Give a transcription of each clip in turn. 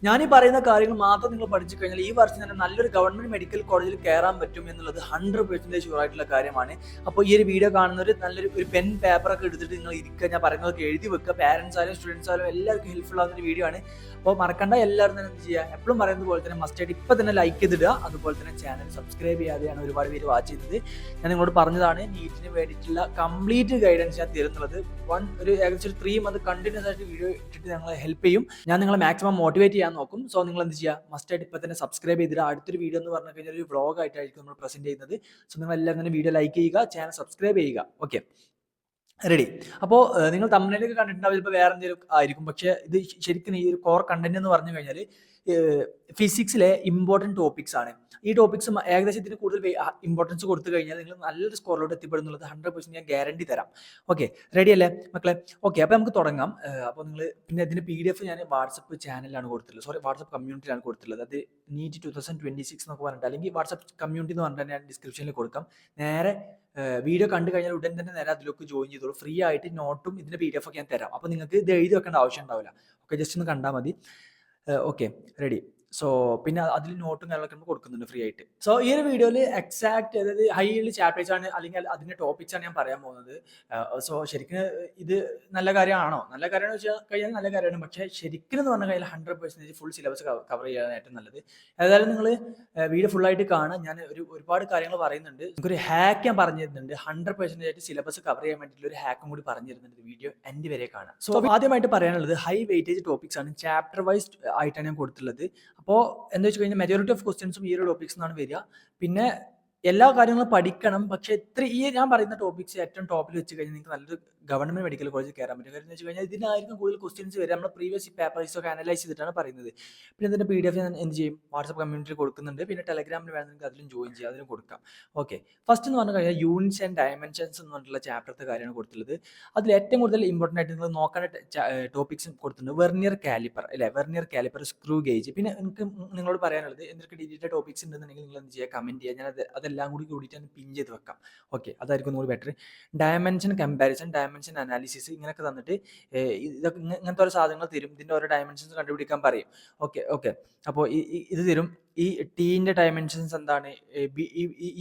ഞാൻ ഈ പറയുന്ന കാര്യങ്ങൾ മാത്രം നിങ്ങൾ പഠിച്ചു കഴിഞ്ഞാൽ ഈ വർഷം തന്നെ നല്ലൊരു ഗവൺമെന്റ് മെഡിക്കൽ കോളേജിൽ കയറാൻ പറ്റും എന്നുള്ളത് 100% ഷുവർ ആയിട്ടുള്ള കാര്യമാണ്. അപ്പോൾ ഈ ഒരു വീഡിയോ കാണുന്നവർ നല്ലൊരു പെൻ പേപ്പറൊക്കെ എടുത്തിട്ട് നിങ്ങൾ ഇരിക്കുക, ഞാൻ പറയുന്നതൊക്കെ എഴുതി വെക്കുക. പാരന്റ്സ് ആയാലും സ്റ്റുഡൻസ് ആയാലും എല്ലാവർക്കും ഹെൽപ്ഫുൾ ആവുന്ന ഒരു വീഡിയോ ആണ്. അപ്പോൾ മറക്കണ്ട, എല്ലാവരും തന്നെ എന്ത് ചെയ്യുക, എപ്പോഴും പറയുന്നത് പോലെ തന്നെ മസ്റ്റായിട്ട് ഇപ്പം തന്നെ ലൈക്ക് ചെയ്തിടുക. അതുപോലെ തന്നെ ചാനൽ സബ്സ്ക്രൈബ് ചെയ്യാതെയാണ് ഒരുപാട് പേര് വാച്ച് ചെയ്തത്. ഞാൻ നിങ്ങളോട് പറഞ്ഞതാണ് നീറ്റിന് വേണ്ടിയിട്ടുള്ള കംപ്ലീറ്റ് ഗൈഡൻസ് ഞാൻ തരുന്നുള്ളത്. ഒരു ഏകദേശം 3 മന്ത് കണ്ടിന്യൂസ് ആയിട്ട് വീഡിയോ ഇട്ടിട്ട് ഞങ്ങളെ ഹെൽപ്പ് ചെയ്യും. ഞാൻ നിങ്ങളെ മാക്സിമം മോട്ടിവേറ്റ് ചെയ്യാൻ നോക്കും. സോ നിങ്ങൾ എന്ത് ചെയ്യുക, മസ്റ്റായിട്ട് ഇപ്പം തന്നെ സബ്സ്ക്രൈബ് ചെയ്തിട്ട് അടുത്തൊരു വീഡിയോ എന്ന് പറഞ്ഞു കഴിഞ്ഞാൽ ഒരു വ്ളോഗ് ആയിട്ടായിരിക്കും നമ്മൾ പ്രസന്റ് ചെയ്യുന്നത്. സോ നിങ്ങൾ എല്ലാവരും തന്നെ വീഡിയോ ലൈക്ക് ചെയ്യുക, ചാനൽ സബ്സ്ക്രൈബ് ചെയ്യുക. Okay, ready. അപ്പോൾ നിങ്ങൾ തമ്മിലൊക്കെ കണ്ടിട്ടുണ്ടാവും, ഇപ്പോൾ വേറെ എന്തെങ്കിലും ആയിരിക്കും. പക്ഷേ ഇത് ശരിക്കും ഈ ഒരു കോർ കണ്ടന്റ് എന്ന് പറഞ്ഞു കഴിഞ്ഞാൽ ഫിസിക്സിലെ ഇമ്പോർട്ടൻറ്റ് ടോപ്പിക്സ് ആണ്. ഈ ടോപ്പിക്സ് ഏകദേശം ഇതിന് കൂടുതൽ ഇമ്പോർട്ടൻസ് കൊടുത്തു കഴിഞ്ഞാൽ നിങ്ങൾ നല്ലൊരു സ്കോറിലോട്ട് എത്തിപ്പെടുന്നുള്ളത് 100% ഞാൻ ഗ്യാരണ്ടി തരാം. ഓക്കെ, റെഡി അല്ലേ മക്കളെ? ഓക്കെ, അപ്പോൾ നമുക്ക് തുടങ്ങാം. അപ്പോൾ നിങ്ങൾ പിന്നെ ഇതിന് PDF ഞാൻ വാട്സപ്പ് ചാനലിലാണ് കൊടുത്തിട്ടുള്ളത്, സോറി വാട്സപ്പ് കമ്മ്യൂണിറ്റിയിലാണ് കൊടുത്തിട്ടുള്ളത്. അത് നീറ്റ് 2026 എന്നൊക്കെ പറഞ്ഞിട്ട്, അല്ലെങ്കിൽ വാട്സപ്പ് കമ്മ്യൂണിറ്റി എന്ന് പറഞ്ഞിട്ട് ഞാൻ ഡിസ്ക്രിപ്ഷനിൽ കൊടുക്കാം. നേരെ വീഡിയോ കണ്ടു കഴിഞ്ഞാൽ ഉടൻ തന്നെ നേരെ അതിലേക്ക് ജോയിൻ ചെയ്തോളൂ. ഫ്രീ ആയിട്ട് നോട്ടും ഇതിൻ്റെ PDF ഒക്കെ ഞാൻ തരാം. അപ്പോൾ നിങ്ങൾക്ക് ഇത് എഴുതി വെക്കേണ്ട ആവശ്യം ഉണ്ടാവില്ല. ഓക്കെ, ജസ്റ്റ് ഒന്ന് കണ്ടാൽ മതി. Okay, ready. സോ പിന്നെ അതിൽ നോട്ടും കാര്യങ്ങളൊക്കെ നമ്മൾ കൊടുക്കുന്നുണ്ട് ഫ്രീ ആയിട്ട്. സോ ഈ ഒരു വീഡിയോയിൽ എക്സാക്ട് അതായത് ഹൈലി ചാപ്റ്റേഴ്സ് ആണ്, അല്ലെങ്കിൽ അതിന്റെ ടോപ്പിക്സ് ആണ് ഞാൻ പറയാൻ പോകുന്നത്. സോ ശരിക്കും ഇത് നല്ല കാര്യമാണോ? നല്ല കാര്യമാണെന്ന് വെച്ചാൽ കഴിഞ്ഞാൽ നല്ല കാര്യമാണ്. പക്ഷേ ശരിക്കും എന്ന് പറഞ്ഞു കഴിഞ്ഞാൽ 100% ഫുൾ സിലബസ് കവർ ചെയ്യാൻ ഏറ്റവും നല്ലത്. ഏതായാലും നിങ്ങൾ വീഡിയോ ഫുൾ ആയിട്ട് കാണാൻ ഞാൻ ഒരുപാട് കാര്യങ്ങൾ പറയുന്നുണ്ട്. നിങ്ങൾക്കൊരു ഹാക്ക് ഞാൻ പറഞ്ഞു തരുന്നുണ്ട്. 100% ആയിട്ട് സിലബസ് കവർ ചെയ്യാൻ വേണ്ടിയിട്ടുള്ള ഒരു ഹാക്കും കൂടി പറഞ്ഞു തരുന്നുണ്ട്. വീഡിയോ എൻഡ് വരെ കാണാം. സോ ആദ്യമായിട്ട് പറയാനുള്ളത് ഹൈ വെയിറ്റേജ് ടോപ്പിക്സ് ആണ്. ചാപ്റ്റർ വൈസ് ആയിട്ടാണ് ഞാൻ കൊടുത്തിട്ടുള്ളത്. അപ്പോൾ എന്താ വെച്ച് കഴിഞ്ഞാൽ മെജോറിറ്റി ഓഫ് ക്വസ്റ്റ്യൻസും ഈ ഒരു ടോപ്പിക്സ് നിന്നാണ് വരിക. പിന്നെ എല്ലാ കാര്യങ്ങളും പഠിക്കണം. പക്ഷേ ഈ ഞാൻ പറയുന്ന ടോപ്പിക്സ് ഏറ്റവും ടോപ്പിൽ വെച്ച് കഴിഞ്ഞാൽ നിങ്ങൾക്ക് നല്ലൊരു ഗവൺമെന്റ് മെഡിക്കൽ കോളേജിൽ കയറാൻ പറ്റും. കാര്യം എന്ന് വെച്ച് കഴിഞ്ഞാൽ ഇതിനായിരിക്കും കൂടുതൽ ക്വസ്റ്റ്യൻസ് വരിക. നമ്മൾ പ്രീവിയസ് പേപ്പേഴ്സ് ഒക്കെ അനലൈസ് ചെയ്തിട്ടാണ് പറയുന്നത്. പിന്നെ ഇതിന്റെ PDF ഞാൻ എന്ത് ചെയ്യും, വാട്സപ്പ് കമ്മ്യൂണിറ്റിയിൽ കൊടുക്കുന്നുണ്ട്. പിന്നെ ടെലഗ്രാമിൽ വേണമെങ്കിൽ അതിലും ജോയിൻ ചെയ്യാം, അതിലും കൊടുക്കാം. ഓക്കെ, ഫസ്റ്റ് എന്ന് പറഞ്ഞു കഴിഞ്ഞാൽ യൂണിറ്റ്സ് ആൻഡ് ഡയമെൻഷൻസ് എന്ന് പറഞ്ഞിട്ടുള്ള ചാപ്റ്ററത്തെ കാര്യമാണ് കൊടുത്തിട്ടുള്ളത്. അതിൽ ഏറ്റവും കൂടുതൽ ഇമ്പോർട്ടൻ്റ് ആയിട്ട് നിങ്ങൾ നോക്കേണ്ട ടോപ്പിക്സ് കൊടുത്തിട്ടുണ്ട്. വെർനിയർ കാലിപ്പർ അല്ലെ, വെർനിയർ കാലിപ്പർ, സ്ക്രൂ ഗേജ്. പിന്നെ എനിക്ക് നിങ്ങളോട് പറയാനുള്ളത് എന്തൊക്കെ ഡീറ്റെയിൽ ടോപ്പിക്സ് ഉണ്ടെന്നുണ്ടെങ്കിൽ നിങ്ങൾ എന്ത് ചെയ്യുക, കമന്റ് ചെയ്യുക. ഞാൻ അതെല്ലാം കൂടിയിട്ട് പിൻ ചെയ്ത് വെക്കാം. ഓക്കെ, അതായിരിക്കും ഒന്നുകൂടി better. Dimension comparison, dimension analysis ഇങ്ങനെയൊക്കെ തന്നിട്ട് ഇതൊക്കെ ഇങ്ങനത്തെ ഓരോ സാധനങ്ങൾ തരും. ഇതിന്റെ ഓരോ ഡയമെൻഷൻസ് കണ്ടുപിടിക്കാൻ പറയും. ഓക്കെ, അപ്പോൾ ഇത് തരും. ഈ ടീന്റെ ഡയമെൻഷൻസ് എന്താണ്,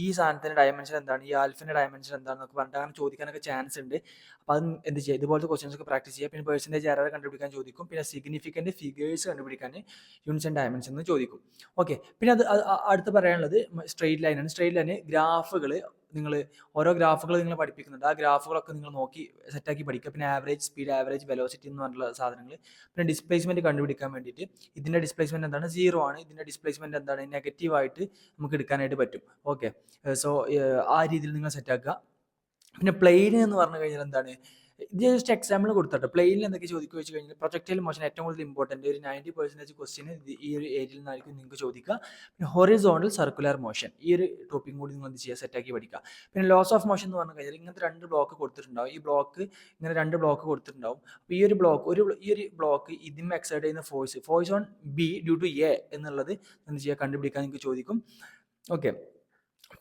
ഈ സാധനത്തിന്റെ ഡയമെൻഷൻ എന്താണ്, ഈ ആൽഫിന്റെ ഡയമെൻഷൻ എന്താണെന്നൊക്കെ പറഞ്ഞിട്ട് അങ്ങനെ ചോദിക്കാനൊക്കെ ചാൻസ് ഉണ്ട്. അപ്പോൾ അത് എന്ത് ചെയ്യുക, ഇതുപോലത്തെ ക്വസ്റ്റ്യൻസ് ഒക്കെ പ്രാക്ടീസ് ചെയ്യുക. പിന്നെ പെർസെൻറ്റേജ് എറർ കണ്ടുപിടിക്കാൻ ചോദിക്കും. പിന്നെ സിഗ്നിഫിക്കന്റ് ഫിഗേഴ്സ് കണ്ടുപിടിക്കാൻ യൂണിറ്റ്സ് ആൻഡ് ഡയമെൻഷൻ എന്ന് ചോദിക്കും. ഓക്കെ, പിന്നെ അടുത്ത് പറയാനുള്ളത് സ്ട്രെയിറ്റ് ലൈൻ ആണ്. സ്ട്രെയിറ്റ് ലൈന് ഗ്രാഫുകൾ നിങ്ങൾ ഓരോ ഗ്രാഫുകൾ നിങ്ങൾ പഠിപ്പിക്കുന്നുണ്ട്. ആ ഗ്രാഫുകളൊക്കെ നിങ്ങൾ നോക്കി സെറ്റാക്കി പഠിക്കുക. പിന്നെ ആവറേജ് സ്പീഡ്, ആവറേജ് വെലോസിറ്റി എന്ന് പറഞ്ഞിട്ടുള്ള സാധനങ്ങൾ. പിന്നെ ഡിസ്പ്ലേസ്മെന്റ് കണ്ടുപിടിക്കാൻ വേണ്ടിയിട്ട് ഇതിന്റെ ഡിസ്പ്ലേസ്മെന്റ് എന്താണ്, 0 ആണ്. ഇതിന്റെ ഡിസ്പ്ലേസ്മെന്റ് എന്താണ്, നെഗറ്റീവായിട്ട് നമുക്ക് എടുക്കാനായിട്ട് പറ്റും. ഓക്കെ, സോ ആ രീതിയിൽ നിങ്ങൾ സെറ്റാക്കുക. പിന്നെ പ്ലെയിൻ എന്ന് പറഞ്ഞു കഴിഞ്ഞാൽ എന്താണ്, ഇത് ജസ്റ്റ് എക്സാമ്പിൾ കൊടുത്തിട്ട് പ്ലെയിനിൽ എന്തൊക്കെ ചോദിക്കുക വെച്ച് കഴിഞ്ഞാൽ പ്രൊജക്ടൈൽ മോഷൻ ഏറ്റവും കൂടുതൽ ഇമ്പോർട്ടൻറ്റ്. ഒരു 90% ക്വസ്റ്റ്യൻ ഈ ഒരു ഏരിയയിൽ നിന്നായിരിക്കും നിങ്ങൾക്ക് ചോദിക്കുക. പിന്നെ ഹൊറിസോണ്ടൽ സർക്കുലർ മോഷൻ, ഈ ഒരു ടോപ്പിക് കൂടി നിങ്ങൾ എന്ത് ചെയ്യുക, സെറ്റാക്കി പഠിക്കുക. പിന്നെ ലോസ് ഓഫ് മോഷൻ എന്ന് പറഞ്ഞു കഴിഞ്ഞാൽ ഇങ്ങനത്തെ 2 ബ്ലോക്ക് കൊടുത്തിട്ടുണ്ടാവും. ഈ ബ്ലോക്ക് ഇങ്ങനെ 2 ബ്ലോക്ക് കൊടുത്തിട്ടുണ്ടാവും. അപ്പോൾ ഈ ഒരു ബ്ലോക്ക് ഇതിന് എക്സൈഡ് ചെയ്യുന്ന force on B due to A എന്നുള്ളത് എന്ത് ചെയ്യുക, കണ്ടുപിടിക്കാൻ നിങ്ങൾക്ക് ചോദിക്കും. ഓക്കെ,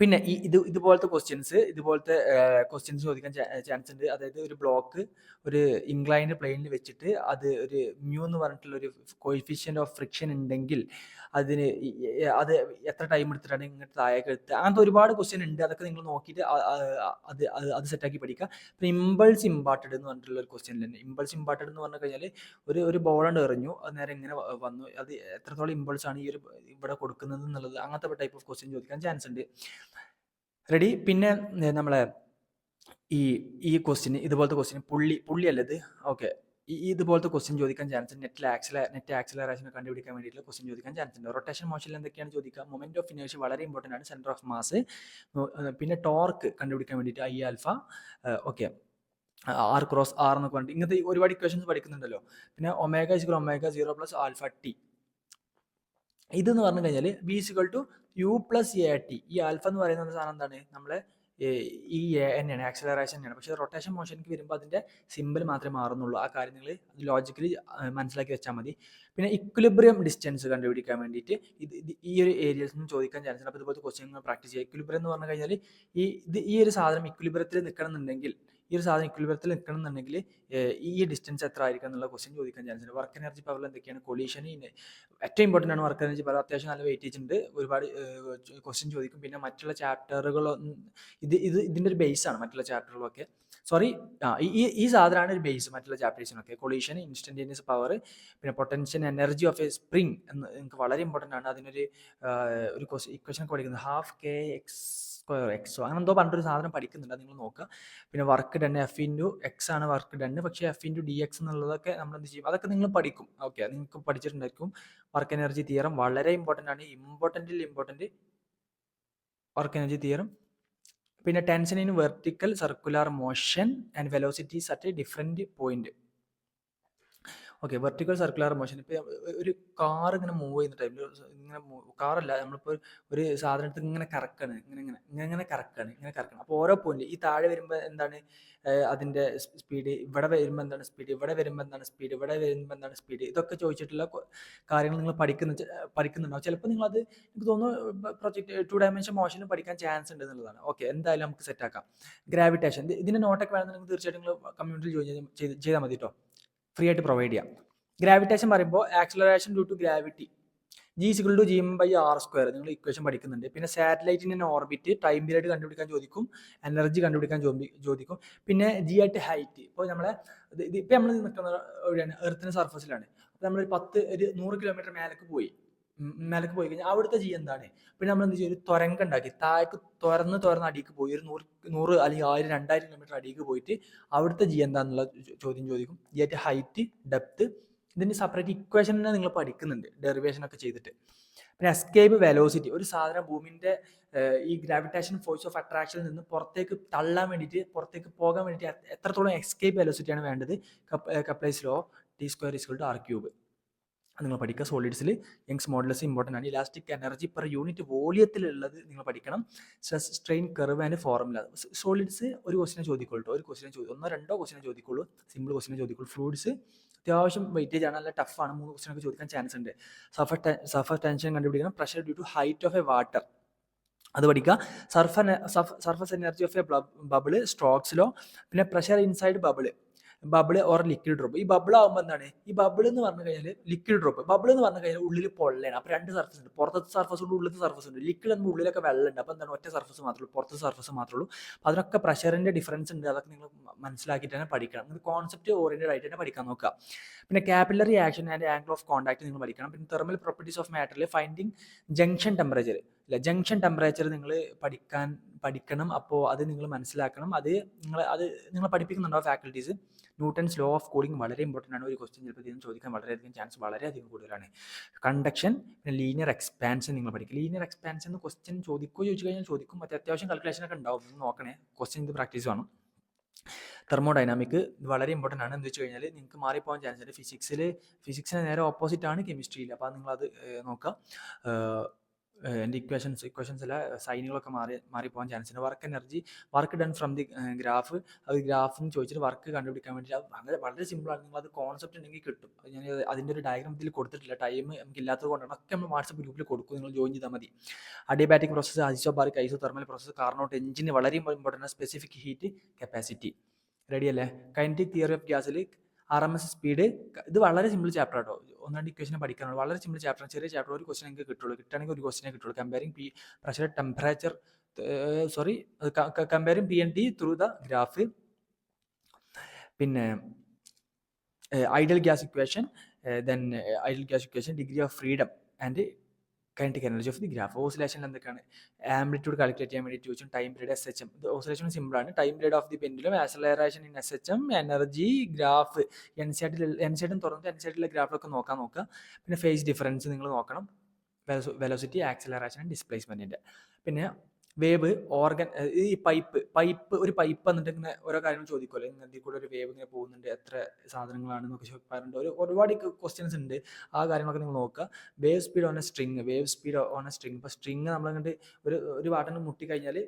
പിന്നെ ഇതുപോലത്തെ ക്വസ്റ്റ്യൻസ് ചോദിക്കാൻ ചാൻസ് ഉണ്ട്. അതായത് ഒരു ബ്ലോക്ക് ഒരു ഇൻക്ലൈൻഡ് പ്ലെയിനിൽ വെച്ചിട്ട് അത് ഒരു മ്യൂ എന്ന് പറഞ്ഞിട്ടുള്ള ഒരു കോയിഫിഷ്യന്റ് ഓഫ് ഫ്രിക്ഷൻ ഉണ്ടെങ്കിൽ അതിന് അത് എത്ര ടൈം എടുത്തിട്ടാണ് ഇങ്ങോട്ട് താഴേക്ക് എടുത്ത്, അങ്ങനത്തെ ഒരുപാട് ക്വസ്റ്റ്യൻ ഉണ്ട്. അതൊക്കെ നിങ്ങൾ നോക്കിയിട്ട് അത് സെറ്റാക്കി പഠിക്കുക. പിന്നെ ഇമ്പൾസ് ഇമ്പാർട്ടഡ് എന്ന് പറഞ്ഞിട്ടുള്ള ഒരു ക്വസ്റ്റ്യൻ തന്നെ. ഇമ്പൾസ് ഇമ്പാർട്ടഡ് എന്ന് പറഞ്ഞു കഴിഞ്ഞാൽ ഒരു ബോളണ്ട് എറിഞ്ഞു, അത് നേരെ ഇങ്ങനെ വന്നു, അത് എത്രത്തോളം ഇമ്പൾസ് ആണ് ഇവിടെ കൊടുക്കുന്നത് എന്നുള്ളത്, അങ്ങനത്തെ ടൈപ്പ് ഓഫ് ക്വസ്റ്റ്യൻ ചോദിക്കാൻ ചാൻസ് ഉണ്ട്. റെഡി. പിന്നെ നമ്മളെ ഈ ക്വസ്റ്റ്യൻ, ഇതുപോലത്തെ ക്വസ്റ്റ്യൻ പുള്ളി അല്ലത്. ഓക്കെ, ഇതുപോലത്തെ ക്വസ്റ്റ്യൻ ചോദിക്കാൻ ചാൻസ് ഉണ്ട്. നെറ്റ് ആക്സിലറേഷൻ കണ്ടുപിടിക്കാൻ വേണ്ടിയിട്ടുള്ള ക്വസ്റ്റ്യൻ ചോദിക്കാൻ ചാൻസ് ഉണ്ട്. റൊട്ടേഷൻ മോഷനിൽ എന്തൊക്കെയാണ് ചോദിക്കുക, മൊമെന്റ് ഓഫ് ഇനേഴ്ഷ്യ വളരെ ഇമ്പോർട്ടൻ്റ് ആണ്, സെന്റർ ഓഫ് മാസ്. പിന്നെ ടോർക്ക് കണ്ടുപിടിക്കാൻ വേണ്ടിയിട്ട് I ആൽഫ. ഓക്കെ, R×R എന്നൊക്കെ പറഞ്ഞിട്ട് ഇങ്ങനത്തെ ഒരുപാട് ഇക്വേഷൻസ് പഠിക്കുന്നുണ്ടല്ലോ. പിന്നെ ω=ω0 + α t. ഇതെന്ന് പറഞ്ഞു കഴിഞ്ഞാൽ B=U+AT. ഈ ആൽഫ എന്ന് പറയുന്ന സാധനം എന്താണ്, നമ്മളെ ഈ തന്നെയാണ്, ആക്സിലറേഷൻ തന്നെയാണ്. പക്ഷേ റൊട്ടേഷൻ മോഷനിലേക്ക് വരുമ്പോൾ അതിന്റെ സിമ്പിൾ മാത്രമേ മാറുന്നുള്ളൂ. ആ കാര്യം നിങ്ങൾ ലോജിക്കലി മനസ്സിലാക്കി വെച്ചാൽ മതി. പിന്നെ ഇക്വിലിബ്രിയം ഡിസ്റ്റൻസ് കണ്ടുപിടിക്കാൻ വേണ്ടിയിട്ട് ഈ ഒരു ഏരിയയിൽ നിന്ന് ചോദിക്കാൻ ചാൻസ് ഉണ്ട്. അപ്പോൾ ഇതുപോലത്തെ ക്വസ്റ്റ്യൻ പ്രാക്ടീസ് ചെയ്യുക. ഇക്വിലിബ്രിയം എന്ന് പറഞ്ഞു കഴിഞ്ഞാൽ ഈ ഒരു സാധനം ഇക്വിലിബ്രിയത്തിൽ നിൽക്കണം എന്നുണ്ടെങ്കിൽ ഈ ഒരു സാധനം ഇക്വിലിബ്രിയത്തിൽ നിൽക്കണം എന്നുണ്ടെങ്കിൽ ഈ ഡിസ്റ്റൻസ് എത്ര ആയിരിക്കും എന്നുള്ള ക്വസ്റ്റ്യൻ ചോദിക്കാൻ ചാൻസ് ഉണ്ട്. വർക്ക് എനർജി പവറിൽ എന്തൊക്കെയാണ് കൊളീഷന് ഏറ്റവും ഇമ്പോർട്ടൻ്റ് ആണ്. വർക്ക് എനർജി പവർ അത്യാവശ്യം നല്ല വെയിറ്റേജ് ഉണ്ട്, ഒരുപാട് ക്വസ്റ്റ്യൻ ചോദിക്കും. പിന്നെ മറ്റുള്ള ചാപ്റ്ററുകൾ ഇതിൻ്റെ ഒരു ബേസ് ആണ് മറ്റുള്ള ചാപ്റ്ററുകളൊക്കെ. സോറി, ഈ സാധനമാണ് ഒരു ബേസ് മറ്റുള്ള ചാപ്റ്റേഴ്സിനൊക്കെ. കൊളീഷൻ, ഇൻസ്റ്റന്റേനിയസ് പവർ, പിന്നെ potential energy of A spring എന്ന് നിങ്ങൾക്ക് വളരെ ഇമ്പോർട്ടൻ്റ് ആണ്. അതിനൊരു ഒരു ഇക്വേഷൻ ഒക്കെ പഠിക്കുന്നത് ½ x² അങ്ങനെ എന്തോ പറഞ്ഞിട്ടൊരു സാധനം പഠിക്കുന്നുണ്ട്, അത് നിങ്ങൾ നോക്കുക. പിന്നെ വർക്ക് ഡൺ F×X ആണ് വർക്ക് ഡൺ, പക്ഷേ F×dx എന്നുള്ളതൊക്കെ നമ്മൾ എന്ത് ചെയ്യും, അതൊക്കെ നിങ്ങൾ പഠിക്കും. ഓക്കെ, നിങ്ങൾക്ക് പഠിച്ചിട്ടുണ്ടായിരിക്കും. വർക്ക് എനർജി തിയറം വളരെ ഇമ്പോർട്ടൻ്റ് ആണ്, ഇമ്പോർട്ടൻ്റ് വർക്ക് എനർജി തിയറം. പിന്നെ tension in vertical circular motion and velocities at A different point. Okay, vertical circular motion. ഇപ്പോൾ ഒരു കാർ ഇങ്ങനെ മൂവ് ചെയ്യുന്ന ടൈമിൽ ഇങ്ങനെ കാറല്ല, നമ്മളിപ്പോൾ ഒരു സാധനത്തിൽ ഇങ്ങനെ കറക്കാണ്, ഇങ്ങനെ കറക്കണം. അപ്പോൾ ഓരോ പോയിന്റ് ഈ താഴെ വരുമ്പോൾ എന്താണ് അതിൻ്റെ സ്പീഡ്, ഇവിടെ വരുമ്പോൾ എന്താണ് സ്പീഡ്, ഇവിടെ വരുമ്പോൾ എന്താണ് സ്പീഡ്, ഇവിടെ വരുമ്പോൾ എന്താണ് സ്പീഡ്, ഇതൊക്കെ ചോദിച്ചിട്ടുള്ള കാര്യങ്ങൾ നിങ്ങൾ പഠിക്കുന്നുണ്ടാവും. ചിലപ്പോൾ നിങ്ങളത് എനിക്ക് തോന്നുന്നു പ്രൊജക്ട് 2 ഡയമെൻഷൻ മോഷന് പഠിക്കാൻ ചാൻസ് ഉണ്ട് എന്നുള്ളതാണ്. ഓക്കെ, എന്തായാലും നമുക്ക് സെറ്റാക്കാം. ഗ്രാവിറ്റേഷൻ, ഇതിൻ്റെ നോട്ടൊക്കെ വേണമെന്നുണ്ടെങ്കിൽ തീർച്ചയായിട്ടും നിങ്ങൾ കമ്മ്യൂണിറ്റിയിൽ ജോയിൻ ചെയ്താൽ മതി കേട്ടോ, ഫ്രീ ആയിട്ട് പ്രൊവൈഡ് ചെയ്യാം. ഗ്രാവിറ്റേഷൻ പറയുമ്പോൾ acceleration due to gravity G=gm/r², നിങ്ങൾ ഇക്വേഷൻ പഠിക്കുന്നുണ്ട്. പിന്നെ സാറ്റലൈറ്റിൻ്റെ ഓർബിറ്റ്, ടൈം പീരീഡ് കണ്ടുപിടിക്കാൻ ചോദിക്കും, എനർജി കണ്ടുപിടിക്കാൻ ചോദിക്കും. പിന്നെ G ആയിട്ട് ഹൈറ്റ്. ഇപ്പോൾ ഇപ്പം നമ്മൾ നിൽക്കുന്ന എവിടെയാണ്, എർത്തിന് സർഫസിലാണ്. അപ്പോൾ നമ്മളൊരു 100 കിലോമീറ്റർ മേലേക്ക് പോയി കഴിഞ്ഞാൽ അവിടുത്തെ G എന്താണ്. പിന്നെ നമ്മൾ എന്ത് ചെയ്യും, ഒരു തുരങ്കം ഉണ്ടാക്കി താഴേക്ക് തുറന്ന് അടിക്ക് പോയി ഒരു 100 അല്ലെങ്കിൽ 1000 2000 കിലോമീറ്റർ അടിക്ക് പോയിട്ട് അവിടുത്തെ G എന്താണെന്നുള്ള ചോദ്യം ചോദിക്കും. G ആയിട്ട് ഹൈറ്റ്, ഡെപ്ത്. ഇതിൻ്റെ സെപ്പറേറ്റ് ഇക്വേഷൻ തന്നെ നിങ്ങൾ പഠിക്കുന്നുണ്ട്, ഡെറിവേഷൻ ഒക്കെ ചെയ്തിട്ട്. പിന്നെ എസ്കേപ്പ് വെലോസിറ്റി, ഒരു സാധനം ഭൂമിൻ്റെ ഈ ഗ്രാവിറ്റേഷൻ ഫോഴ്സ് ഓഫ് അട്രാക്ഷനിൽ നിന്ന് പുറത്തേക്ക് തള്ളാൻ വേണ്ടിയിട്ട്, പുറത്തേക്ക് പോകാൻ വേണ്ടിയിട്ട് എത്രത്തോളം എസ്കേപ്പ് വെലോസിറ്റിയാണ് വേണ്ടത്. Kepler's law T²= r³. നിങ്ങൾ പഠിക്കുക. സോളിഡ്സിൽ യങ്സ് മോഡുലസ് ഇമ്പോർട്ടൻ്റ് ആണ്. ഇലാസ്റ്റിക് എനർജി പെർ യൂണിറ്റ് വോളിയത്തിലുള്ളത് നിങ്ങൾ പഠിക്കണം. Stress strain curve and formula. Solids ഒരു ക്വസ്റ്റിനെ ചോദിക്കുള്ളൂ, ഒന്നോ രണ്ടോ ക്വസ്റ്റിനെ ചോദിക്കുള്ളൂ, സിമ്പിൾ ക്വസ്റ്റിനെ ചോദിക്കുള്ളൂ. ഫ്ലൂയിഡ്സ് അത്യാവശ്യം വെയിറ്റേജ് ആണ്, നല്ല ടഫാണ്, 3 ക്വസ്റ്റിനൊക്കെ ചോദിക്കാൻ ചാൻസ് ഉണ്ട്. സർഫസ് ടെൻഷൻ കണ്ടുപിടിക്കണം. Pressure due to height of a water, അത് പഠിക്കുക. Surface energy of a bubble, Stokes law. പിന്നെ pressure inside bubble or liquid drop. ഈ ബബിൾ ആകുമ്പോൾ എന്താണ്, ഈ ബബിൾ എന്ന് പറഞ്ഞു കഴിഞ്ഞാൽ ലിക്വിഡ് ഡ്രോപ്പ്. ബബിൾ എന്ന് പറഞ്ഞു കഴിഞ്ഞാൽ ഉള്ളിൽ പൊള്ളയാണ്. അപ്പോൾ 2 സർഫസ് ഉണ്ട്, പുറത്തെ സർഫസ് ഉണ്ട്, ഉള്ളിലത്തെ സർഫസ് ഉണ്ട്. ലിക്വിഡ് എന്ന ഉള്ളിലൊക്കെ വെള്ളമുണ്ട്, അപ്പോൾ എന്താണ് ഒറ്റ സർഫസ് മാത്രമേ ഉള്ളൂ, പുറത്തെ സർഫസ് മാത്രമേ ഉള്ളൂ. അപ്പോൾ അതിനൊക്കെ പ്രഷറിൻ്റെ ഡിഫറൻസ് ഉണ്ട്, അതൊക്കെ നിങ്ങൾ മനസ്സിലാക്കിയിട്ട് തന്നെ പഠിക്കണം. നിങ്ങൾ കോൺസെപ്റ്റ് ഓറിയൻറ്റഡ് ആയിട്ട് തന്നെ പഠിക്കാൻ നോക്കുക. പിന്നെ capillary action and angle of contact നിങ്ങൾ പഠിക്കണം. പിന്നെ തെർമൽ പ്രോപ്പർട്ടീസ് ഓഫ് മാറ്ററിൽ finding junction temperature. Junction temperature നിങ്ങൾ പഠിക്കണം. അപ്പോൾ അത് നിങ്ങൾ മനസ്സിലാക്കണം. അത് നിങ്ങൾ പഠിപ്പിക്കുന്നുണ്ടാവും faculties. Newton's law of cooling വളരെ ഇമ്പോർട്ടൻ്റ് ആണ്. ഒരു ക്വസ്റ്റ്യൻ ചിലപ്പോൾ ഇതിന് ചോദിക്കാൻ വളരെയധികം ചാൻസ് വളരെയധികം കൂടുതലാണ്. കണ്ടക്ഷൻ, പിന്നെ ലീനിയർ എക്സ്പാൻഷൻ നിങ്ങൾ പഠിക്കുക. ലീനിയർ എക്സ്പാൻഷൻ ക്വസ്റ്റ്യൻ ചോദിച്ചു കഴിഞ്ഞാൽ ചോദിക്കും. മറ്റേ അത്യാവശ്യം കാൽക്കുലേഷൻ ഒക്കെ ഉണ്ടാവും, നോക്കണേ. ക്വസ്റ്റ്യൻ ഇത് പ്രാക്ടീസ് വേണം. തെർമോഡൈനാമിക് വളരെ ഇമ്പോർട്ടൻ്റ് ആണ്. എന്ന് വെച്ച് കഴിഞ്ഞാൽ നിങ്ങൾക്ക് മാറിപ്പോകാൻ ചാൻസ് ഉണ്ട്. ഫിസിക്സിന് നേരെ ഓപ്പോസിറ്റ് ആണ് കെമിസ്ട്രിയിൽ. അപ്പോൾ നിങ്ങളത് നോക്കുക. എൻ്റെ ഇക്വേഷൻസ് അല്ല, സൈനുകളൊക്കെ മാറിപ്പോകാൻ ചാൻസ് ഉണ്ട്. Work energy, work done from the graph. അത് ഗ്രാഫിന് ചോദിച്ചിട്ട് വർക്ക് കണ്ടുപിടിക്കാൻ വേണ്ടി അത് വളരെ സിമ്പിളാണ്. നിങ്ങൾ അത് കോൺസെപ്റ്റ് ഉണ്ടെങ്കിൽ കിട്ടും. ഞാൻ അതിൻ്റെ ഒരു ഡയഗ്രാം ഇതിൽ കൊടുത്തിട്ടില്ല, ടൈം നമുക്ക് ഇല്ലാത്തത് കൊണ്ടാണ്. ഒക്കെ നമ്മൾ വാട്സപ്പ് ഗ്രൂപ്പിൽ കൊടുക്കും, നിങ്ങൾ ജോയിൻ ചെയ്താൽ മതി. Adiabatic process, isobaric thermal process, Carnot എഞ്ചിന് വളരെ important. Specific heat capacity. Ready അല്ലേ? കൈനറ്റിക് തിയറി ഓഫ് ഗ്യാസിൽ RMS സ്പീഡ്. ഇത് വളരെ സിമ്പിൾ ചാപ്റ്റർ ആട്ടോ, 1-2 ഇക്വേഷനെ പഠിക്കാനുള്ളൂ. വളരെ സിമ്പിൾ ചാപ്റ്റർ, ചെറിയ ചാപ്റ്റർ. ഒരു ക്വസ്റ്റൻ നിങ്ങൾക്ക് കിട്ടുകയാണെങ്കിൽ ഒരു ക്വസ്റ്റനെ കിട്ടുള്ളൂ. Comparing pressure temperature, comparing P and T through the graph. പിന്നെ ideal gas equation, degree of freedom and kinetic energy of the graph. Oscillation എന്തൊക്കെയാണ്, ആംപ്ലിറ്റ്യൂഡ് കാൽക്കുലേറ്റ് ചെയ്യാൻ വേണ്ടി ചോദിച്ചു. Time period SHM. ഓസിലേഷൻ സിമ്പിളാണ്. Time period of the pendulum, acceleration in SHM, energy, graph. എൻസൈഡും തുറന്നിട്ട് എൻസൈഡിലെ ഗ്രാഫിലൊക്കെ നോക്കുക. പിന്നെ ഫേസ് ഡിഫറൻസ് നിങ്ങൾ നോക്കണം. വെലോസിറ്റി, ആക്സലറേഷൻ, ഡിസ്പ്ലേസ്മെൻറ്റിൻ്റെ. പിന്നെ വേവ്, ഓർഗൻ, ഈ ഒരു പൈപ്പ് വന്നിട്ട് ഇങ്ങനെ ഓരോ കാര്യങ്ങൾ ചോദിക്കുമല്ലോ. ഇതിൽ കൂടെ ഒരു വേവ് ഇങ്ങനെ പോകുന്നുണ്ട്, എത്ര സാധനങ്ങളാണെന്നൊക്കെ ചോദിക്കാറുണ്ട്. ഒരുപാട് ക്വസ്റ്റ്യൻസ് ഉണ്ട്, ആ കാര്യങ്ങളൊക്കെ നിങ്ങൾ നോക്കുക. Wave speed on A string. ഇപ്പോൾ സ്ട്രിങ് നമ്മളങ്ങോട്ട് ഒരു വാട്ടന് മുട്ടിക്കഴിഞ്ഞാൽ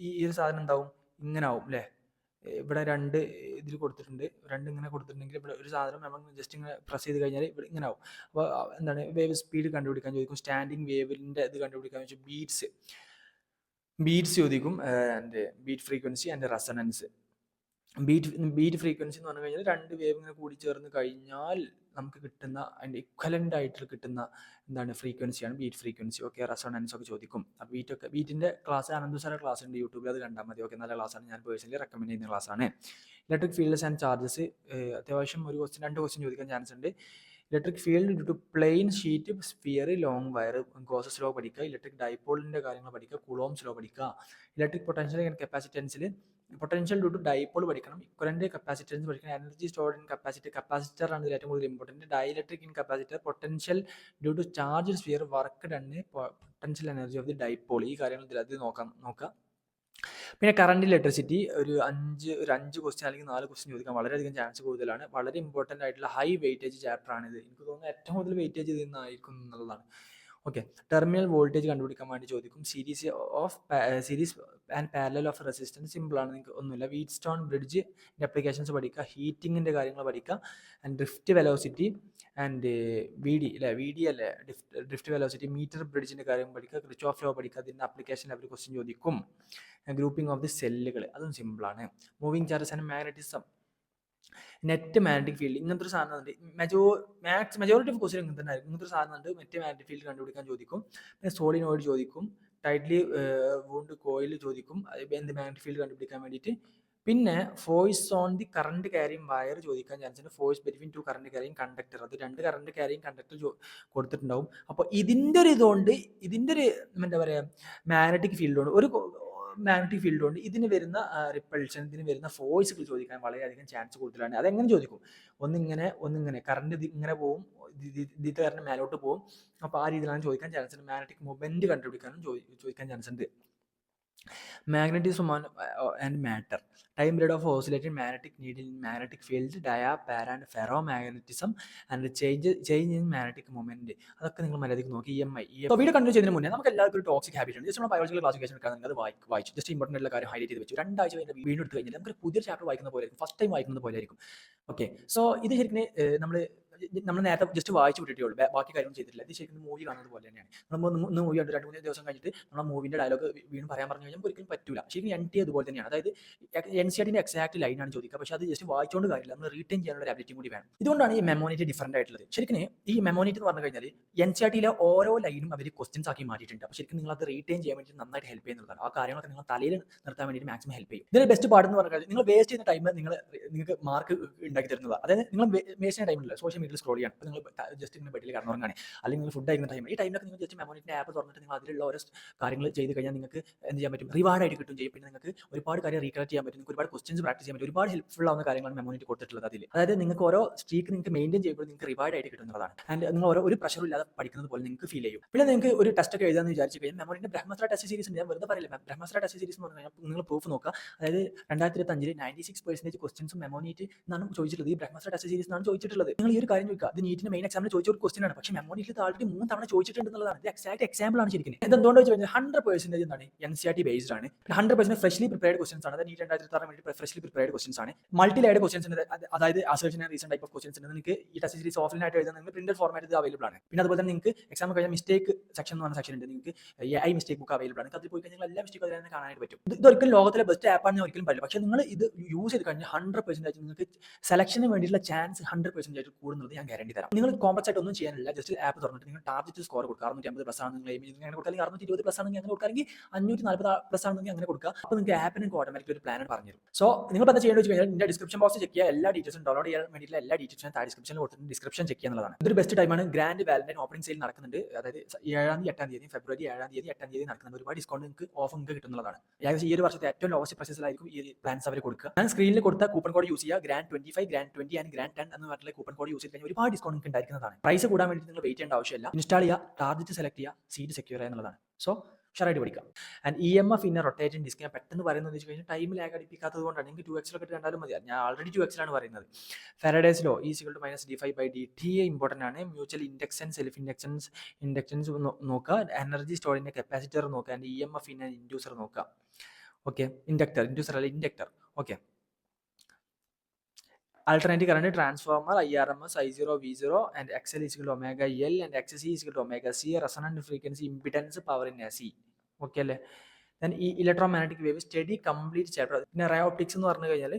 ഈ ഒരു സാധനം എന്താവും, ഇങ്ങനെ ആവും അല്ലേ. ഇവിടെ 2 ഇതിൽ കൊടുത്തിട്ടുണ്ട്, 2 ഇങ്ങനെ കൊടുത്തിട്ടുണ്ടെങ്കിൽ ഇവിടെ ഒരു സാധനം നമ്മൾ ജസ്റ്റ് ഇങ്ങനെ പ്രസ് ചെയ്ത് കഴിഞ്ഞാൽ ഇവിടെ ഇങ്ങനെ ആവും. അപ്പോൾ എന്താണ്, വേവ് സ്പീഡ് കണ്ടുപിടിക്കാൻ ചോദിക്കും. സ്റ്റാൻഡിങ് വേവിൻ്റെ ഇത് കണ്ടുപിടിക്കാൻ ചോദിച്ചു. ബീറ്റ്സ് ചോദിക്കും, and beat frequency and resonance. Beat frequency എന്ന് പറഞ്ഞു കഴിഞ്ഞാൽ 2 വേവ് ഇങ്ങനെ കൂടി ചേർന്ന് കഴിഞ്ഞാൽ നമുക്ക് കിട്ടുന്ന അതിൻ്റെ ഇക്വലൻ്റ് ആയിട്ട് കിട്ടുന്ന എന്താണ് ഫ്രീക്വൻസിയാണ് ബീറ്റ് ഫ്രീക്വൻസി. ഓക്കെ, റെസൊണൻസ് ഒക്കെ ചോദിക്കും. അപ്പോൾ ബീറ്റിൻ്റെ ക്ലാസ് അനന്തു സാറെ ക്ലാസ് ഉണ്ട് യൂട്യൂബിൽ, അത് കണ്ടാൽ മതി. ഓക്കെ, നല്ല ക്ലാസ്സാണ്, ഞാൻ പേഴ്സണലി റെക്കമെൻഡ് ചെയ്യുന്ന ക്ലാസ്സാണ്. ഇലക്ട്രിക് ഫീൽഡ്സ് ആൻഡ് ചാർജസ് അത്യാവശ്യം ഒരു ക്വസ്റ്റ്യൻ 2 ക്വസ്റ്റ്യൻ ചോദിക്കാൻ ചാൻസ് ഉണ്ട്. Electric field due to plane sheet sphere long wire Gauss's law പഠിക്കുക. ഇലക്ട്രിക് ഡൈപോളിൻ്റെ കാര്യങ്ങൾ പഠിക്കുക. കുളോംസ് ലോ പഠിക്കുക. ഇലക്ട്രിക് പൊട്ടൻഷ്യൽ ആൻഡ് കപ്പാസിറ്റൻസിൽ പൊട്ടൻഷ്യൽ ഡ്യൂ ടു ഡൈപോൾ പഠിക്കണം. ഇക്വലന്റ് കപ്പാസിറ്റൻസ് പഠിക്കണം. എനർജി സ്റ്റോർഡ് ഇൻ കപ്പാസിറ്റർ ആണ് ഇതിൽ ഏറ്റവും കൂടുതൽ important. Dielectric in capacitor. Potential due to charge sphere work done potential energy of the dipole. ഈ കാര്യങ്ങൾ ഇതിൽ നോക്കാം. പിന്നെ കറണ്ട് ഇലക്ട്രിസിറ്റി ഒരു 5 ക്വസ്റ്റ്യൻ അല്ലെങ്കിൽ 4 ക്വസ്റ്റ്യൻ ചോദിക്കാൻ വളരെയധികം ചാൻസ് കൂടുതലാണ്. വളരെ ഇമ്പോർട്ടൻ്റ് ആയിട്ടുള്ള ഹൈ വെയിറ്റേജ് ചാപ്റ്റർ ആണിത്. എനിക്ക് തോന്നുന്നു ഏറ്റവും കൂടുതൽ വെയിറ്റേജ് ഇതിൽ നിന്നായിരിക്കും എന്നുള്ളതാണ്. ഓക്കെ, ടെർമിനൽ വോൾട്ടേജ് കണ്ടുപിടിക്കാൻ വേണ്ടി ചോദിക്കും. Series and parallel of resistance സിമ്പിളാണ്, നിങ്ങൾക്ക് ഒന്നുമില്ല. വീറ്റ്സ്റ്റോൺ ബ്രിഡ്ജിൻ്റെ അപ്ലിക്കേഷൻസ് പഠിക്കുക. ഹീറ്റിങ്ങിൻ്റെ കാര്യങ്ങൾ പഠിക്കുക. And drift velocity and we D അല്ലേ ഡ്രിഫ്റ്റ് വെലോസിറ്റി. മീറ്റർ ബ്രിഡ്ജിൻ്റെ കാര്യം പഠിക്കുക. ക്രിച്ചോഫ് ലോ പഠിക്കുക. അതിൻ്റെ അപ്ലിക്കേഷൻ അവർ ക്വസ്റ്റ്യൻ ചോദിക്കും. ഗ്രൂപ്പിംഗ് ഓഫ് ദി സെല്ലുകൾ, അതും സിമ്പിളാണ്. Moving charges and magnetism. Net magnetic field ഇങ്ങനത്തെ ഒരു സാധനം ഉണ്ട്. മെജോറിറ്റി ഓഫ് ക്വസ്റ്റ്യൻ ഇങ്ങനെ തന്നെ ആയിരിക്കും. ഇങ്ങനത്തെ ഒരു സാധനം ഉണ്ട്. നെറ്റ് മാഗ്നറ്റിക് ഫീൽഡ് കണ്ടുപിടിക്കാൻ ചോദിക്കും. പിന്നെ സോളിനോയിഡ് ചോദിക്കും. ടൈറ്റ്ലി വൂണ്ട് കോയിൽ ചോദിക്കും എന്ത് മാഗ്നറ്റിക് ഫീൽഡ് കണ്ടുപിടിക്കാൻ വേണ്ടിയിട്ട്. പിന്നെ force on the current carrying wire ചോദിക്കാൻ ചാൻസ് ഉണ്ട്. Force between 2 current carrying conductor, അത് 2 കറണ്ട് ക്യാരിങ് കണ്ടക്ടർ കൊടുത്തിട്ടുണ്ടാവും. അപ്പോൾ ഇതിൻ്റെ ഒരു എന്താ പറയുക മാഗ്നറ്റിക് ഫീൽഡ് കൊണ്ട് മാഗ്നറ്റിക് ഫീൽഡ് കൊണ്ട് ഇതിന് വരുന്ന റിപ്പൾഷൻ, ഇതിന് വരുന്ന ഫോഴ്സുകൾ ചോദിക്കാൻ വളരെയധികം ചാൻസ് കൂടുതലാണ്. അതെങ്ങനെ ചോദിക്കും? ഒന്നിങ്ങനെ കറണ്ട് ഇങ്ങനെ പോവും, ഇതിന്റെ കറണ്ട് മേലോട്ട് പോവും. അപ്പോൾ ആ രീതിയിലാണ് ചോദിക്കാൻ ചാൻസ് ഉണ്ട്. മാഗ്നറ്റിക് മൊമെന്റ് കണ്ടുപിടിക്കാനും ചോദിക്കാൻ ചാൻസ് ഉണ്ട്. Magnetism and matter. Time period of oscillated magnetic needle in magnetic field, dia, para and ferro magnetism and change in magnetic moment. അതൊക്കെ നിങ്ങൾ മര്യാദയ്ക്ക് നോക്കി. EMI വീഡിയോ കണ്ടു ചെയ്യുന്നതിന് മുന്നേ നമുക്ക് എല്ലാവർക്കും ഒരു ടോക്സിക് ഹാബിറ്റ് ഉണ്ട്. ജസ്റ്റ് നമ്മൾ ബയോളജിക്കൽ ക്ലാസിഫിക്കേഷൻ എടുക്കാൻ അത് വായിച്ചു ജസ്റ്റ് ഇമ്പോർട്ടൻ്റ് ആയിട്ടുള്ള കാര്യം ഹൈലൈറ്റ് ചെയ്ത് വെച്ചു. 2 ആഴ്ച കഴിഞ്ഞാൽ വീണ്ടും എടുത്ത് കഴിഞ്ഞാൽ നമുക്ക് പുതിയ ചാപ്റ്റർ വായിക്കുന്ന പോലെ ആയിരിക്കും, ഫസ്റ്റ് ടൈം വായിക്കുന്നത് പോലെ ആയിരിക്കും. ഓക്കെ, സോ ഇത് ശരിക്കും നമ്മൾ നേരത്തെ ജസ്റ്റ് വായിച്ചു വിട്ടിട്ടേ ഉള്ളൂ, ബാക്കി കാര്യങ്ങൾ ചെയ്തിട്ടില്ല. ഇത് ശരിക്കും മൂവി കാണുന്നത് പോലെ തന്നെയാണ്. നമ്മൾ മൂവി കണ്ട് 2-3 ദിവസം കഴിഞ്ഞിട്ട് നമ്മൾ മൂവിൻ്റെ ഡയലോഗ് വീണ്ടും പറയാൻ പറഞ്ഞു കഴിഞ്ഞാൽ ഒരിക്കലും പറ്റില്ല. ശരിക്കും NT അതുപോലെ തന്നെയാണ്. അതായത് NCERTൻ്റെ എക്സാക്ട് ലൈനാണ് ചോദിക്കുക, പക്ഷേ അത് ജസ്റ്റ് വായിച്ചുകൊണ്ട് കാര്യമില്ല, നമ്മൾ റീറ്റെയിൻ ചെയ്യാനുള്ള അബിലിറ്റി കൂടി വേണം. ഇതുകൊണ്ടാണ് ഈ മെമോണിറ്റി ഡിഫറൻ്റ് ആയിട്ടുള്ളത്. ശരിക്കും ഈ മെമോണിറ്റി എന്ന് പറഞ്ഞു കഴിഞ്ഞാൽ NCERTയിലെ ഓരോ ലൈനും അവർ ക്വസ്റ്റ്യൻസ് ആക്കി മാറ്റിയിട്ടുണ്ട്. അപ്പോൾ ശരിക്കും നിങ്ങൾ അത് റീറ്റെയിൻ ചെയ്യാൻ വേണ്ടി നന്നായിട്ട് ഹെൽപ്പ് ചെയ്യുന്നതാണ്. ആ കാര്യങ്ങളൊക്കെ നിങ്ങൾ തലയിൽ നിർത്താൻ വേണ്ടി മാക്സിമം ഹെൽപ്പ് ചെയ്യും. ഇതിന്റെ ബെസ്റ്റ് പാർട്ട് എന്ന് പറഞ്ഞാൽ നിങ്ങൾ വേസ്റ്റ് ചെയ്യുന്ന ടൈം നിങ്ങൾക്ക് മാർക്ക് ഉണ്ടാക്കി തരുന്നതാണ്. അതായത് നിങ്ങൾ വേസ്റ്റ് ചെയ്യുന്ന ടൈമില്ല സോഷ്യൽ മീഡിയയിൽ സ്ക്രോൾ ചെയ്യാൻ, അപ്പോൾ നിങ്ങൾ ജസ്റ്റ് ഇങ്ങനെ ബെഡിൽ കിടന്നുറങ്ങാണ്, അല്ലെങ്കിൽ നിങ്ങൾ ഫുഡ് കഴിക്കുന്ന ടൈം, ഈ ടൈമിലൊക്കെ നിങ്ങൾ ജസ്റ്റ് മെമോണിറ്റിൻ്റെ ആപ്പ് തുറന്നിട്ട് നിങ്ങൾ അതിലുള്ള ഓരോ കാര്യങ്ങൾ ചെയ്ത് കഴിഞ്ഞാൽ നിങ്ങൾക്ക് എന്ത് ചെയ്യാൻ പറ്റും? റിവാർഡായിട്ട് കിട്ടും ചെയ്യും. പിന്നെ നിങ്ങൾക്ക് ഒരുപാട് കാര്യം റീകളക്ട് ചെയ്യാൻ പറ്റും, നിങ്ങൾക്ക് ഒരുപാട് ക്വസ്റ്റ്യൻസ് പ്രാക്ടീസ് ചെയ്യാൻ പറ്റും. ഒരുപാട് ഹെൽപ്ഫുൾ ആവുന്ന കാര്യങ്ങളാണ് മെമോണിറ്റി കൊടുത്തിട്ടുള്ളത് അതിൽ. അതായത് നിങ്ങൾക്ക് ഓരോ സ്ട്രീക്ക് നിങ്ങൾക്ക് മെയിൻറ്റെയിൻ ചെയ്യുമ്പോൾ നിങ്ങൾക്ക് റിവാർഡായിട്ട് കിട്ടുന്നതാണ്. ആൻഡ് നിങ്ങൾ ഒരു പ്രഷറും ഇല്ലാതെ പഠിക്കുന്നത് പോലെ നിങ്ങൾക്ക് ഫീൽ ചെയ്യും. പിന്നെ നിങ്ങൾക്ക് ഒരു ടെസ്റ്റ് ഒക്കെ എഴുതാമെന്ന് വിചാരിച്ചു കഴിഞ്ഞാൽ മെമോറിൻ്റെ ബ്രഹ്മാസ്ത്ര ടെസ്റ്റ് സീരീസ് ഉണ്ട്. ഞാൻ വെറുതെ പറയില്ല, ബ്രഹ്മാസ്ത്ര ടെസ്റ്റ് സീരീസ് എന്ന് പറഞ്ഞാൽ നിങ്ങൾ പ്രൂഫ് നോക്കുക. അതായത് 2025 96% ക്വസ്റ്റ്യൻസും മെമോണിറ്റി എന്നാണ് ചോദിച്ചിട്ടുള്ളത്. ഈ ബ്രഹ്മാസ്ത്ര ടെസ്റ്റ് സീരീസ് എന്നാണ് ചോദിച്ചിട്ടുള്ളത്. നിങ്ങൾ ഈ ഒരു കാര്യം ചോദിക്കുക, ഇത് നീറ്റിന് മെയിൻ എക്സാമിന് ചോദിച്ച ഒരു ക്വസ്റ്റ്യൻ ആണ്, പക്ഷേ മെമോണിറ്റിൽ ആൾറെഡി 3 തവണ ചോദിച്ചിട്ടുണ്ട് എന്നുള്ളതാണ്. ഇത് എക്സാക്ട് എക്സാമ്പിൾ ആണ് ശരിക്കും. ഇതെന്തുകൊണ്ട് വെച്ച് കഴിഞ്ഞാൽ 100% എന്താണ് NCERT ബേസ്ഡ് ആണ്. 100% ഫ്രഷ്ലി പ്രിപ്പയർഡ് ക്വസ്റ്റൻസ് ആണ്. അതായത് നീറ്റ് 2026 വേണ്ടി ഫ്രഷ്ലി പ്രിപ്പയർഡ് ക്വസ്റ്റൻസ് ആണ്. മൾട്ടി ലെയർഡ് ക്വസ്റ്റൻസ് ഉണ്ട്. അതായത് assertion and reason type of questions ഉണ്ട്. നിങ്ങൾക്ക് ഈ ടെസ്റ്റ് സീരീസ് ഓഫ്ലൈൻ ആയിട്ട് എഴുതാൻ നിങ്ങൾക്ക് പ്രിന്റഡ് ഫോർമാറ്റ് ഇത് അവൈലബിൾ ആണ്. പിന്നെ അതുപോലെ തന്നെ നിങ്ങൾക്ക് എക്സാം കഴിഞ്ഞാൽ മിസ്റ്റേക്ക് സെക്ഷൻ എന്ന് പറഞ്ഞ സെക്ഷൻ ഉണ്ട്. നിങ്ങൾക്ക് AI മിസ്റ്റേക്ക് ബുക്ക് അവൈലബിൾ ആണ്. അതിൽ പോയി കഴിഞ്ഞാൽ എല്ലാ മിസ്റ്റേക്കും അതിൽ തന്നെ കാണാനായിട്ട് പറ്റും. ഇതൊരിക്കലും ലോകത്തിലെ ബെസ്റ്റ് ആപ്പ് ആണെന്ന് ഒരിക്കലും പറയില്ല, പക്ഷേ നിങ്ങൾ ഇത് യൂസ് ചെയ്ത് കഴിഞ്ഞാൽ 100% നിങ്ങൾക്ക് സെലക്ഷന് വേണ്ടിയിട്ടുള്ള ചാൻസ് 100% കൂടുന്നത് ഞാൻ ഗ്യാരണ്ടി തരാം. നിങ്ങൾ കോംപ്ലക്സ് ആയിട്ട് ഒന്നും ചെയ്യാനില്ല, ജസ്റ്റ് ആപ്പ് തുറന്നിട്ട് നിങ്ങൾ ടാർഗറ്റ് സ്കോർ കൊടുക്കുക. 650+ ആണ് നിങ്ങൾ അങ്ങനെ കൊടുക്കുക, അല്ലെങ്കിൽ 620+ ആണെങ്കിൽ അങ്ങനെ കൊടുക്കുക, അല്ലെങ്കിൽ 540+ ആണെങ്കിൽ അങ്ങനെ കൊടുക്കുക. അപ്പോൾ നിങ്ങൾക്ക് ആപ്പിന് നിങ്ങൾക്ക് ഓട്ടോമാറ്റിക് ഒരു പ്ലാൻ പറഞ്ഞു തരും. സോ നിങ്ങൾ എന്താ ചെയ്യേണ്ടത് വെച്ച് കഴിഞ്ഞാൽ എൻ്റെ ഡിസ്ക്രിപ്ഷൻ ബോക്സ് ചെക്ക് ചെയ്യുക. എല്ലാ ഡീറ്റെയിൽസും ഡൗൺലോഡ് ചെയ്യാൻ വേണ്ടിയിട്ടുള്ള എല്ലാ ഡീറ്റെയിൽസും താഴെ ഡിസ്ക്രിപ്ഷനിൽ കൊടുത്തിട്ട് ഡിസ്ക്രിപ്ഷൻ ചെക്ക് ചെയ്യുന്നതാണ്. ഇതൊരു ബെസ്റ്റ് ടൈമാണ്. ഗ്രാൻഡ് വാലന്റൈൻ ഓപ്പണിംഗ് സെയിൽ നടക്കുന്നുണ്ട്. അതായത് 7-ാം തീയതി 8-ാം തീയതി ഫെബ്രുവരി 7-ാം തീയതി 8-ാം തീയതി നടക്കുന്നുണ്ട്. ഒരുപാട് ഡിസ്കൗണ്ട് നിങ്ങൾക്ക് ഓഫ് നിങ്ങൾക്ക് കിട്ടുന്നതാണ്. ഏകദേശം ഈ ഒരു വർഷത്തെ ഏറ്റവും ലോവസ്റ്റ് പ്രൈസിലായിരിക്കും ഈ പ്ലാൻസ് അവർ കൊടുക്കുക. ഞാൻ സ്ക്രീനിൽ കൊടുത്ത കൂപ്പൺ കോഡ് യൂസ് ചെയ്യുക. ഗ്രാൻഡ് 25, ഗ്രാൻഡ് 20 ആൻഡ് ഗ്രാൻഡ് 10 എന്ന് പറഞ്ഞിട്ടുള്ള കൂപ്പൺ കോഡ് യൂസ് ചെയ്ത് കഴിഞ്ഞാൽ ഒരുപാട് ഡിസ്കൗണ്ട് നിങ്ങൾക്ക് ഉണ്ടായിരിക്കുന്നതാണ്. പ്രൈസ് കൂടാൻ വേണ്ടി നിങ്ങൾ വെയിറ്റ് ചെയ്യേണ്ട ആവശ്യമില്ല. ഇൻസ്റ്റാൾ ചെയ്യുക, ടാർഗറ്റ് സെലക്ട് ചെയ്യുക, സീറ്റ് സെക്യൂർ ചെയ്യുക എന്നുള്ളതാണ്. സോ ഷറായിട്ട് പഠിക്കാം. And EMF in rotating disc ഞാൻ പെട്ടെന്ന് പറയുന്നത് വെച്ച് കഴിഞ്ഞാൽ ടൈം ലാഗ് അടിപ്പിക്കാത്തത് കൊണ്ടാണ്. നിങ്ങൾക്ക് 2x ഒക്കെ കണ്ടാലും മതി. ഞാൻ ഓൾറെഡി 2x ആണ് പറയുന്നത്. ഫാരഡേസ് ലോ E=-dφ/dt ഇമ്പോർട്ടൻ്റ് ആണ്. മ്യൂച്വൽ ഇൻഡക്സൻസ്, സെൽഫ് ഇൻഡക്റ്റൻസ് നോക്കുക. എനർജി സ്റ്റോറിൻ്റെ കപ്പാസിറ്റർ നോക്കുക. ആൻഡ് EMF ഇൻ ഇൻഡ്യൂസർ നോക്കുക. ഓക്കെ, ഇൻഡ്യൂസർ അല്ല inductor. Okay, alternating current transformer IRMS I0 V0 and XL is equal to omega L and XC is equal to omega C. Resonant frequency impedance power in AC. Okay അല്ലേ? Then ഈ electromagnetic wave study complete chapter. പിന്നെ ray optics എന്ന് പറഞ്ഞു കഴിഞ്ഞാൽ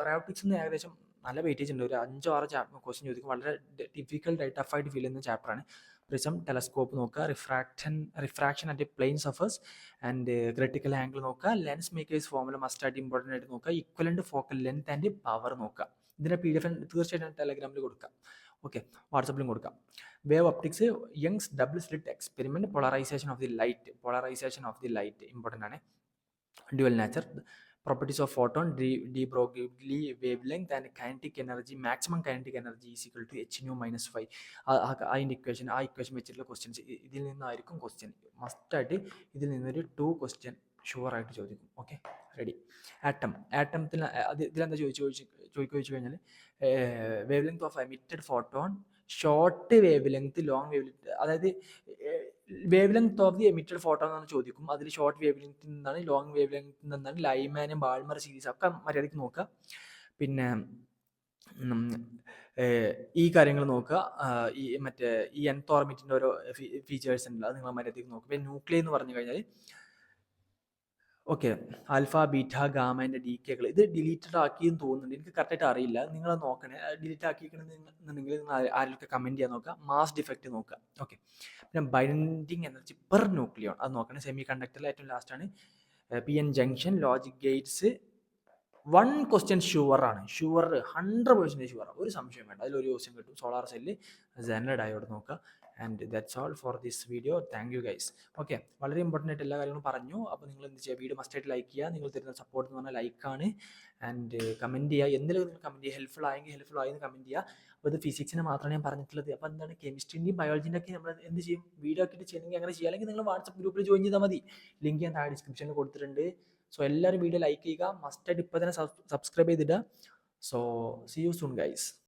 ray optics എന്ന് ഏകദേശം നല്ല weightage ഉണ്ട്, ഒരു 5-6 ക്വസ്റ്റ്യൻ ചോദിക്കും. വളരെ ഡിഫിക്കൽട്ട് ആയിട്ട് ടഫായിട്ട് ഫീൽ ചെയ്യുന്ന ചാപ്റ്ററാണ്. പ്രിസം, ടെലസ്കോപ്പ് നോക്കുക, refraction at plane surface and critical angle നോക്കുക, ലെൻസ് മേക്കേഴ്സ് ഫോർമുല മസ്റ്റ് ആയിട്ട് ഇമ്പോർട്ടൻ്റ് ആയിട്ട് നോക്കുക, equivalent focal length and power നോക്കുക. ഇതിൻ്റെ PDF തീർച്ചയായിട്ടും ടെലഗ്രാമിൽ കൊടുക്കാം, ഓക്കെ, വാട്സപ്പിലും കൊടുക്കാം. Wave optics, Young's double slit experiment, polarisation of the light important ആണ്. Dual nature, properties of photon, de Broglie wavelength and kinetic energy, maximum kinetic energy is equal to h nu minus 5. അതിൻ്റെ equation വെച്ചിട്ടുള്ള questions ഇതിൽ നിന്നായിരിക്കും question. മസ്റ്റായിട്ട് ഇതിൽ നിന്നൊരു 2 question ഷുവറായിട്ട് ചോദിക്കും. Okay, ready. ആറ്റത്തിൽ ഇതിലെന്താ ചോദിച്ചു കഴിഞ്ഞാൽ wave length of emitted photon, short wave length, long wave length, അതായത് wave length of the emitted photo എന്നാണ് ചോദിക്കും. അതിൽ ഷോർട്ട് വേവ് ലെങ്ത് നിന്നാണ്, ലോങ് വേവ് ലെങ്ത് നിന്നാണ്, ലൈമാനും ബാൾമർ സീരീസ് ഒക്കെ മര്യാദയ്ക്ക് നോക്കുക. പിന്നെ ഈ കാര്യങ്ങൾ നോക്കുക. ഈ nth ഓർബിറ്റിൻ്റെ ഓരോ ഫീച്ചേഴ്സ് ഉണ്ട്, അത് നിങ്ങൾ മര്യാദയ്ക്ക് നോക്കുക. പിന്നെ ന്യൂക്ലിയർ എന്ന് പറഞ്ഞു കഴിഞ്ഞാൽ ഓക്കെ, ആൽഫ, ബീറ്റ, ഗാമേൻ്റെ ഡീക്കേകൾ ഇത് ഡിലീറ്റഡ് ആക്കിയെന്ന് തോന്നുന്നുണ്ട്, എനിക്ക് കറക്റ്റായിട്ട് അറിയില്ല, നിങ്ങൾ നോക്കണേ. ഡിലീറ്റ് ആക്കിയിട്ടുണ്ടെന്നുണ്ടെങ്കിൽ നിങ്ങൾ ആരെങ്കിലും കമൻറ്റ് ചെയ്യാൻ നോക്കുക. മാസ് ഡിഫക്റ്റ് നോക്കുക. ഓക്കെ, പിന്നെ ബൈൻഡിങ് എനർജി പെർ ന്യൂക്ലിയോൺ അത് നോക്കണം. സെമി കണ്ടക്ടറിൽ ഏറ്റവും ലാസ്റ്റാണ് PN junction, logic gates. 1 question ഷുവറാണ്, 100% ഷുവറാണ്, ഒരു സംശയം വേണ്ട, അതിലൊരു ക്വസ്റ്റ്യൻ കിട്ടും. സോളാർ സെല്ല്, സെനർ ഡയോഡ് നോക്കുക. And that's all for this video. Thank you guys. Okay, വളരെ ഇമ്പോർട്ടൻ്റ് ആയിട്ട് എല്ലാ കാര്യങ്ങളും പറഞ്ഞു. അപ്പോൾ നിങ്ങൾ എന്ത് ചെയ്യുക, വീഡിയോ മസ്റ്റായിട്ട് ലൈക്ക് ചെയ്യുക. നിങ്ങൾ തരുന്ന സപ്പോർട്ട് എന്ന് പറഞ്ഞാൽ ലൈക്കാണ്. ആൻഡ് കമൻറ്റ് ചെയ്യുക, എന്തെങ്കിലും നിങ്ങൾ കമൻറ്റ് ചെയ്യുക. ഹെൽപ്ഫുൾ ആയെന്ന് കമൻറ്റ് ചെയ്യുക. അപ്പോൾ ഇത് ഫിസിക്സിന് മാത്രമാണ് ഞാൻ പറഞ്ഞിട്ടുള്ളത്. അപ്പോൾ എന്താണ്, കെമിസ്ട്രിൻ്റെയും ബയോളജിൻ്റെ ഒക്കെ നമ്മൾ എന്ത് ചെയ്യും, വീഡിയോ ആക്കിയിട്ട് ചെയ്യണമെങ്കിൽ അങ്ങനെ ചെയ്യുക. അല്ലെങ്കിൽ നിങ്ങൾ വാട്സപ്പ് ഗ്രൂപ്പിൽ ജോയിൻ ചെയ്താൽ മതി. ലിങ്ക് ഞാൻ താഴെ ഡിസ്ക്രിപ്ഷനിൽ കൊടുത്തിട്ടുണ്ട്. സോ എല്ലാവരും വീഡിയോ ലൈക്ക് ചെയ്യുക, മസ്റ്റായിട്ട് ഇപ്പോൾ തന്നെ സബ്സ്ക്രൈബ് ചെയ്തിടുക. So see you soon guys.